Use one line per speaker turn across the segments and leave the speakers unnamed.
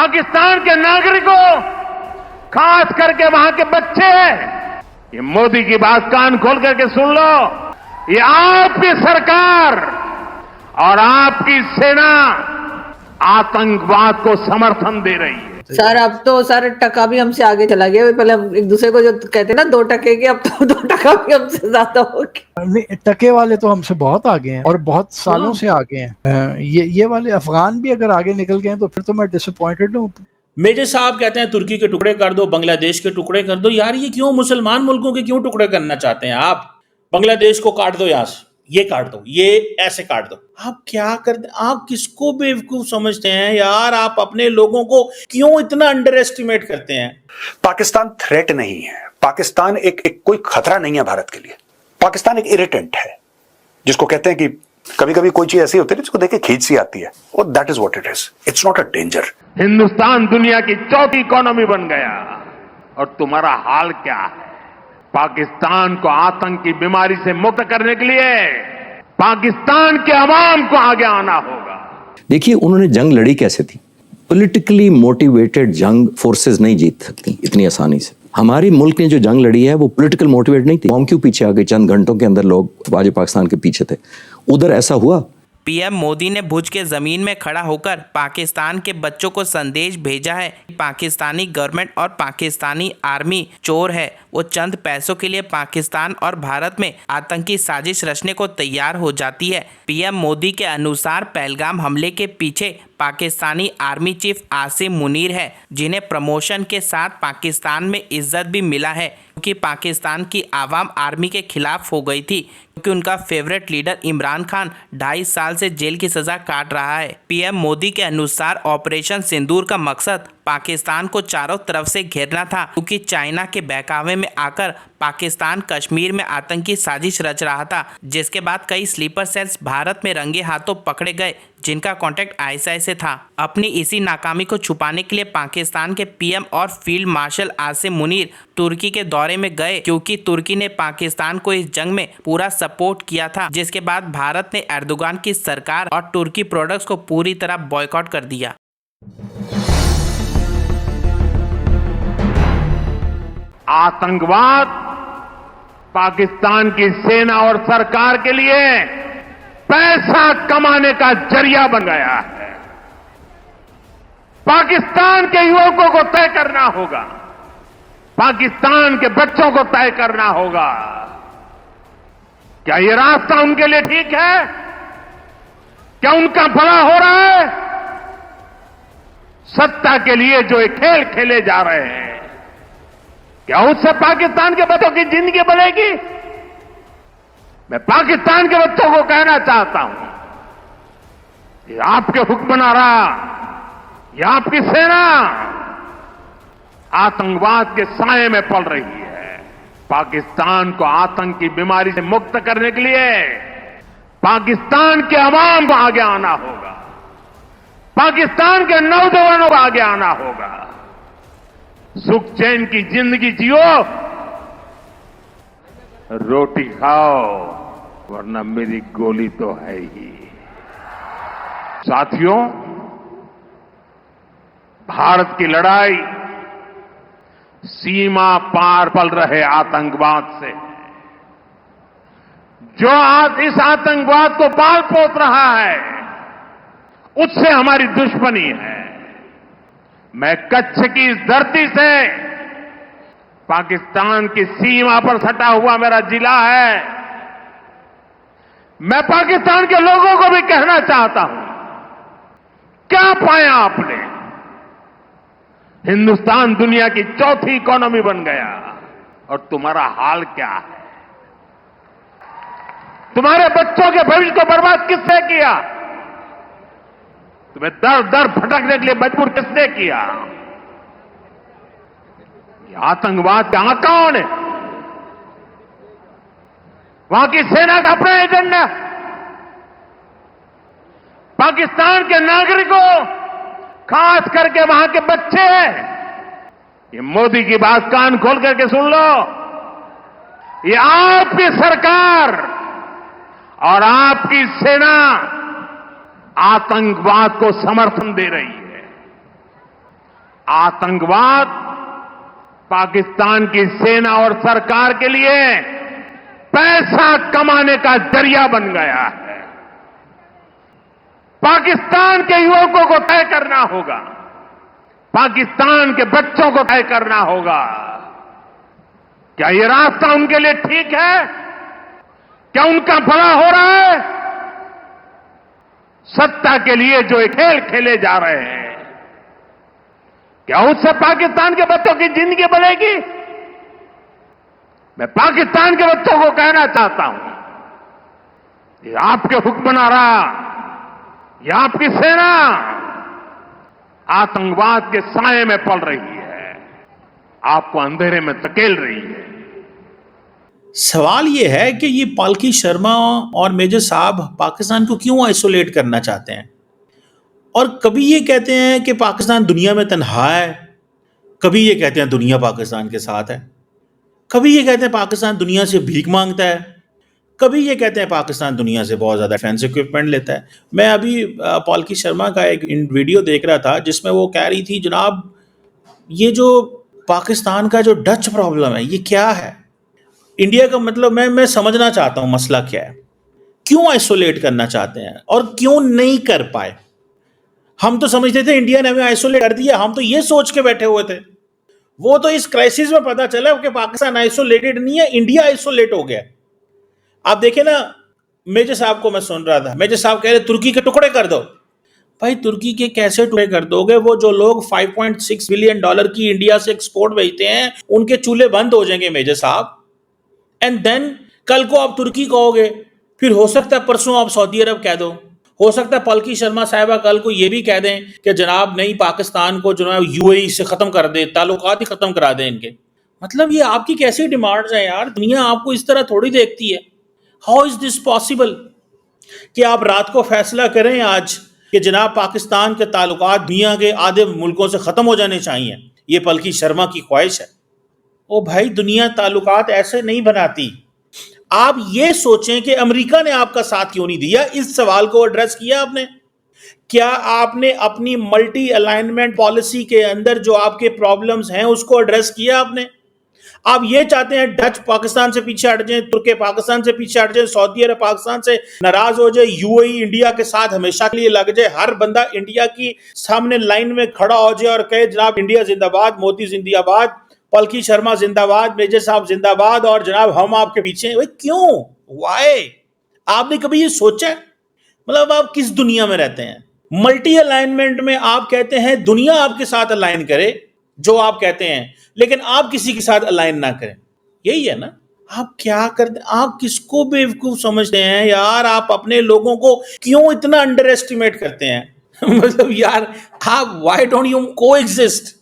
पाकिस्तान के नागरिकों, खास करके वहां के बच्चे, ये मोदी की बात कान खोल करके सुन लो। ये आपकी सरकार और आपकी सेना आतंकवाद को समर्थन दे रही है।
सर अब तो सर टका भी हमसे आगे चला गया। पहले हम एक दूसरे को जो कहते हैं ना 2 टके के, अब तो 2 टका भी हमसे ज्यादा हो गया।
नहीं, टके वाले तो हमसे बहुत आगे हैं और बहुत सालों से आगे हैं। ये वाले अफगान भी अगर आगे निकल गए हैं तो फिर तो मैं डिसअपॉइंटेड हूँ।
मेजर साहब कहते हैं तुर्की के टुकड़े कर दो, बांग्लादेश के टुकड़े कर दो। यार ये क्यों मुसलमान मुल्कों के क्यों टुकड़े करना चाहते हैं आप? बांग्लादेश को काट दो, यहाँ से ये काट दो, ये ऐसे काट दो। आप क्या करते, आप किसको बेवकूफ समझते हैं यार? आप अपने लोगों को क्यों इतना अंडर एस्टिमेट करते हैं?
पाकिस्तान थ्रेट नहीं है। पाकिस्तान एक कोई खतरा नहीं है भारत के लिए। पाकिस्तान एक इरिटेंट है, जिसको कहते हैं कि कभी कभी कोई चीज ऐसी होती है जिसको देख के खींच सी आती है, और that is what it is. It's not a danger.
Hindustan दुनिया की चौथी इकोनॉमी बन गया और तुम्हारा हाल क्या है? पाकिस्तान को आतंक की बीमारी से मुक्त करने के लिए पाकिस्तान के अवाम को आगे आना होगा।
देखिए उन्होंने जंग लड़ी कैसे थी? पॉलिटिकली मोटिवेटेड जंग फोर्सेस नहीं जीत सकती इतनी आसानी से। हमारी मुल्क ने जो जंग लड़ी है वो पॉलिटिकल मोटिवेट नहीं थी। कौम क्यों पीछे आ गई? चंद घंटों के अंदर लोग अफवाज पाकिस्तान के पीछे थे। उधर ऐसा हुआ।
पीएम मोदी ने भुज के ज़मीन में खड़ा होकर पाकिस्तान के बच्चों को संदेश भेजा है। पाकिस्तानी गवर्नमेंट और पाकिस्तानी आर्मी चोर है। वो चंद पैसों के लिए पाकिस्तान और भारत में आतंकी साजिश रचने को तैयार हो जाती है। पीएम मोदी के अनुसार पहलगाम हमले के पीछे पाकिस्तानी आर्मी चीफ आसिम मुनीर है, जिन्हें प्रमोशन के साथ पाकिस्तान में इज्जत भी मिला है, क्योंकि पाकिस्तान की आवाम आर्मी के खिलाफ हो गई थी, क्योंकि उनका फेवरेट लीडर इमरान खान 2.5 साल से जेल की सजा काट रहा है। पीएम मोदी के अनुसार ऑपरेशन सिंदूर का मकसद पाकिस्तान को चारों तरफ से घेरना था, क्योंकि चाइना के बहकावे में आकर पाकिस्तान कश्मीर में आतंकी साजिश रच रहा था, जिसके बाद कई स्लीपर सेल्स भारत में रंगे हाथों पकड़े गए, जिनका कॉन्टैक्ट आईएसआई से था। अपनी इसी नाकामी को छुपाने के लिए पाकिस्तान के पीएम और फील्ड मार्शल आसिम मुनीर तुर्की के दौरे में गए, क्योंकि तुर्की ने पाकिस्तान को इस जंग में पूरा सपोर्ट किया था, जिसके बाद भारत ने एर्दोगान की सरकार और तुर्की प्रोडक्ट्स को पूरी तरह बॉयकॉट कर दिया।
आतंकवाद पाकिस्तान की सेना और सरकार के लिए पैसा कमाने का जरिया बन गया है। पाकिस्तान के युवकों को तय करना होगा, पाकिस्तान के बच्चों को तय करना होगा, क्या ये रास्ता उनके लिए ठीक है? क्या उनका भला हो रहा है? सत्ता के लिए जो ये खेल खेले जा रहे हैं, क्या उससे पाकिस्तान के बच्चों की जिंदगी बनेगी? मैं पाकिस्तान के बच्चों को कहना चाहता हूं, ये आपके हुक्मनारा, ये आपकी सेना आतंकवाद के साए में पल रही है। पाकिस्तान को आतंक की बीमारी से मुक्त करने के लिए पाकिस्तान के अवाम को आगे आना होगा, पाकिस्तान के नौजवानों को आगे आना होगा। सुख चैन की जिंदगी जियो, रोटी खाओ, वरना मेरी गोली तो है ही। साथियों, भारत की लड़ाई सीमा पार पल रहे आतंकवाद से। जो आज इस आतंकवाद को पाल पोस रहा है, उससे हमारी दुश्मनी है। मैं कच्छ की इस धरती से, पाकिस्तान की सीमा पर सटा हुआ मेरा जिला है, मैं पाकिस्तान के लोगों को भी कहना चाहता हूं, क्या पाया आपने? हिंदुस्तान दुनिया की चौथी इकोनॉमी बन गया और तुम्हारा हाल क्या है? तुम्हारे बच्चों के भविष्य को बर्बाद किसने किया? तुम्हें दर दर भटकने के लिए मजबूर किसने किया? ये आतंकवाद के आंख कौन है? वहां की सेना का अपना एजेंडा। पाकिस्तान के नागरिकों, खास करके वहां के बच्चे, ये मोदी की बात कान खोल करके सुन लो। ये आपकी सरकार और आपकी सेना आतंकवाद को समर्थन दे रही है। आतंकवाद पाकिस्तान की सेना और सरकार के लिए पैसा कमाने का जरिया बन गया है। पाकिस्तान के युवकों को तय करना होगा, पाकिस्तान के बच्चों को तय करना होगा, क्या ये रास्ता उनके लिए ठीक है? क्या उनका भला हो रहा है? सत्ता के लिए जो ये खेल खेले जा रहे हैं, क्या उससे पाकिस्तान के बच्चों की जिंदगी बनेगी? मैं पाकिस्तान के बच्चों को कहना चाहता हूं, ये आपके हुक्मनारा, ये आपकी सेना आतंकवाद के साए में पल रही है, आपको अंधेरे में धकेल रही है।
सवाल यह है कि ये पालकी शर्मा और मेजर साहब पाकिस्तान को क्यों आइसोलेट करना चाहते हैं? और कभी ये कहते हैं कि पाकिस्तान दुनिया में तन्हा है, कभी ये कहते हैं दुनिया पाकिस्तान के साथ है, कभी ये कहते हैं पाकिस्तान दुनिया से भीख मांगता है, कभी ये कहते हैं पाकिस्तान दुनिया से बहुत ज़्यादा डिफेंस इक्विपमेंट लेता है। मैं अभी पालकी शर्मा का एक वीडियो देख रहा था जिसमें वो कह रही थी, जनाब ये जो पाकिस्तान का जो डच प्रॉब्लम है ये क्या है? इंडिया का मतलब मैं समझना चाहता हूँ मसला क्या है, क्यों आइसोलेट करना चाहते हैं और क्यों नहीं कर पाए? हम तो समझते थे इंडिया ने हमें आइसोलेट कर दिया, हम तो ये सोच के बैठे हुए थे। वो तो इस क्राइसिस में पता चला कि पाकिस्तान आइसोलेटेड नहीं है, इंडिया आइसोलेट हो गया। आप देखें ना, मेजर साहब को मैं सुन रहा था, मेजर साहब कह रहे तुर्की के टुकड़े कर दो। भाई तुर्की के कैसे टुकड़े कर दोगे? वो जो लोग $5.6 बिलियन की इंडिया से एक्सपोर्ट भेजते हैं उनके चूल्हे बंद हो जाएंगे मेजर साहब। एंड देन कल को आप तुर्की कहोगे, फिर हो सकता है परसों आप सऊदी अरब कह दो, हो सकता है पालकी शर्मा साहिबा कल को ये भी कह दें कि जनाब नहीं पाकिस्तान को जो है यूएई से खत्म कर दे, ताल्लुकात ही खत्म करा दें इनके। मतलब ये आपकी कैसी डिमांड्स हैं यार? दुनिया आपको इस तरह थोड़ी देखती है। हाउ इज दिस पॉसिबल कि आप रात को फैसला करें आज कि जनाब पाकिस्तान के ताल्लुकात दुनिया के आधे मुल्कों से खत्म हो जाने चाहिए, ये पालकी शर्मा की ख्वाहिश है। ओ भाई, दुनिया ताल्लुकात ऐसे नहीं बनाती। आप ये सोचें कि अमेरिका ने आपका साथ क्यों नहीं दिया, इस सवाल को एड्रेस किया आपने? क्या आपने अपनी मल्टी अलाइनमेंट पॉलिसी के अंदर जो आपके प्रॉब्लम्स हैं उसको एड्रेस किया आपने? आप ये चाहते हैं डच पाकिस्तान से पीछे हट जाए, तुर्की पाकिस्तान से पीछे हट जाए, सऊदी अरब पाकिस्तान से नाराज हो जाए, यूएई इंडिया के साथ हमेशा के लिए लग जाए, हर बंदा इंडिया की सामने लाइन में खड़ा हो जाए और कहे जनाब इंडिया जिंदाबाद, मोदी जिंदाबाद, पालकी शर्मा जिंदाबाद, मेजर साहब जिंदाबाद और जनाब हम आपके पीछे हैं। क्यों? वाई? आपने कभी ये सोचा? मतलब आप किस दुनिया में रहते हैं? मल्टी अलाइनमेंट में आप कहते हैं दुनिया आपके साथ अलाइन करे जो आप कहते हैं, लेकिन आप किसी के साथ अलाइन ना करें। यही है ना? आप क्या करते? आप किसको बेवकूफ समझते हैं यार? आप अपने लोगों को क्यों इतना अंडर एस्टिमेट करते हैं? मतलब यार, आप व्हाई डोंट यू कोएग्जिस्ट?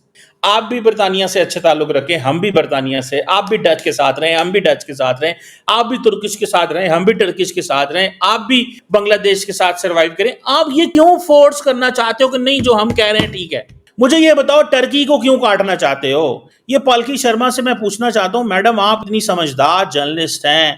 आप भी बर्तानिया से अच्छे ताल्लुक रखें, हम भी बर्तानिया से, आप भी डच के साथ रहें, हम भी डच के साथ रहें, आप भी तुर्किश के साथ रहें, हम भी टर्किश के साथ रहें, आप भी बांग्लादेश के साथ सरवाइव करें। आप ये क्यों फोर्स करना चाहते हो कि नहीं जो हम कह रहे हैं ठीक है? मुझे ये बताओ, टर्की को क्यों काटना चाहते हो? ये पालकी शर्मा से मैं पूछना चाहता हूं, मैडम आप इतनी समझदार जर्नलिस्ट हैं,